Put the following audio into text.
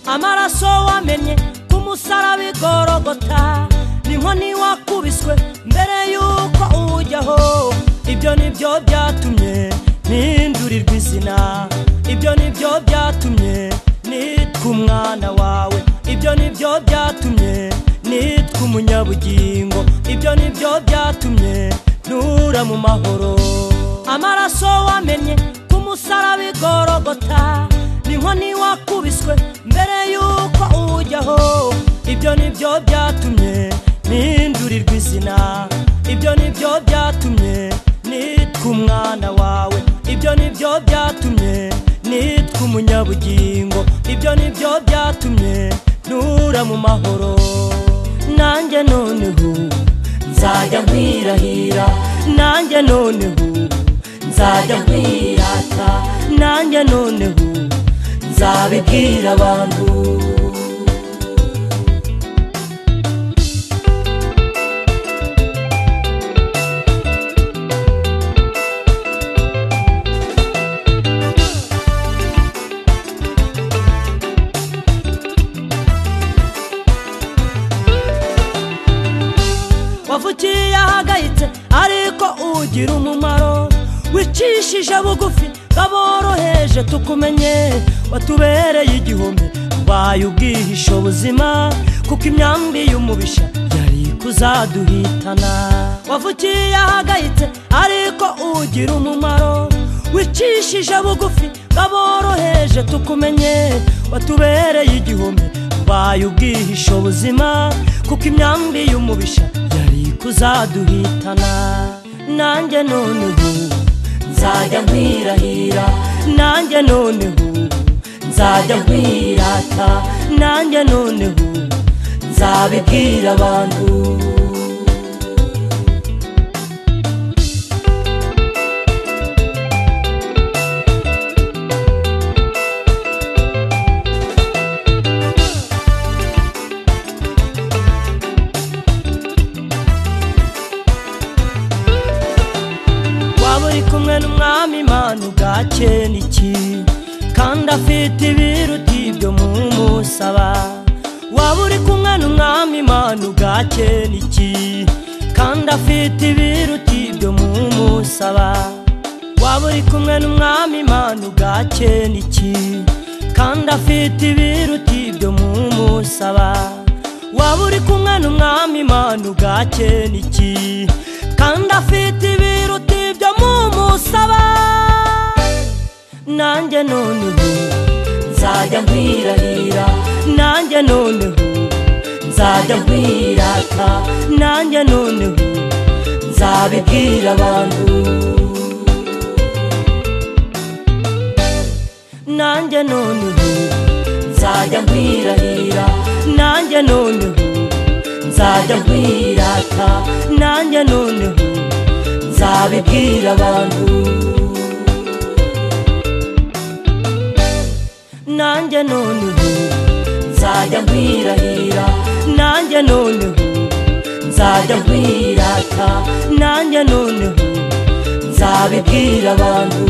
amaraso wamenye kumusaraba igorogota n'inkoni wakubiswe mbere yuko ujyaho ibyo nibyo byatumye nindurirwa izina ibyo nibyo byatumye nitwa umwana wawe ibyo nibyo byatumye nitwa umunyabugingo ibyo nibyo byatumye ntura mu mahoro amaraso wamenye kumusaraba igorogota n'inkoni wakubiswe mbere yuko ujyaho ibyo nibyo byatumye nindurirwa izina ibyo nibyo byatumye nitwa umwana wawe ibyo nibyo byatumye nitwa umunyabugingo ibyo nibyo byatumye ntura mu mahoro nanjye noneho nzajya nkwirahira nanjye noneho nzajya nkwirata nanjye noneho nzabibwira abantu wavukiye ahagayitse ariko ugira umumaro wicishije bugufi kaboroheje tukumenye watubereye igihome ubaye ubwihisho buzima kuko imyambi y'umubisha yari kuzaduhitana wavukiye ahagayitse ariko ugira umumaro wicishije bugufi kaboroheje tukumenye watubereye igihome ubaye ubwihisho buzima kuko imyambi y'umubisha yari kuzaduhitana nanjye noneho nzajya nkwirahira nanjye noneho nzajya nkwirata nanjye noneho nzabibwira abantu waburi kumwe n'umwami Imana ugakena iki kandi afite ibiruta ibyo mumusaba waburi kumwe n'umwami Imana ugakena iki kandi afite ibiruta ibyo mumusaba waburi kumwe n'umwami Imana ugakena iki kandi afite ibiruta ibyo mumusaba waburi kumwe n'umwami Imana ugakena iki kandi afite ibiruta ibyo mumusaba nanjye noneho nzajya nkwirahira nanjye noneho nzajya nkwirata nanjye noneho nzabibwira abantu nanjye noneho nzajya nkwirahira nanjye noneho nzajya nkwirata nanjye noneho nzabibwira abantu nanjye noneho nzajya nkwirahira nanjye noneho nzajya nkwirata nanjye noneho nzabibwira abantu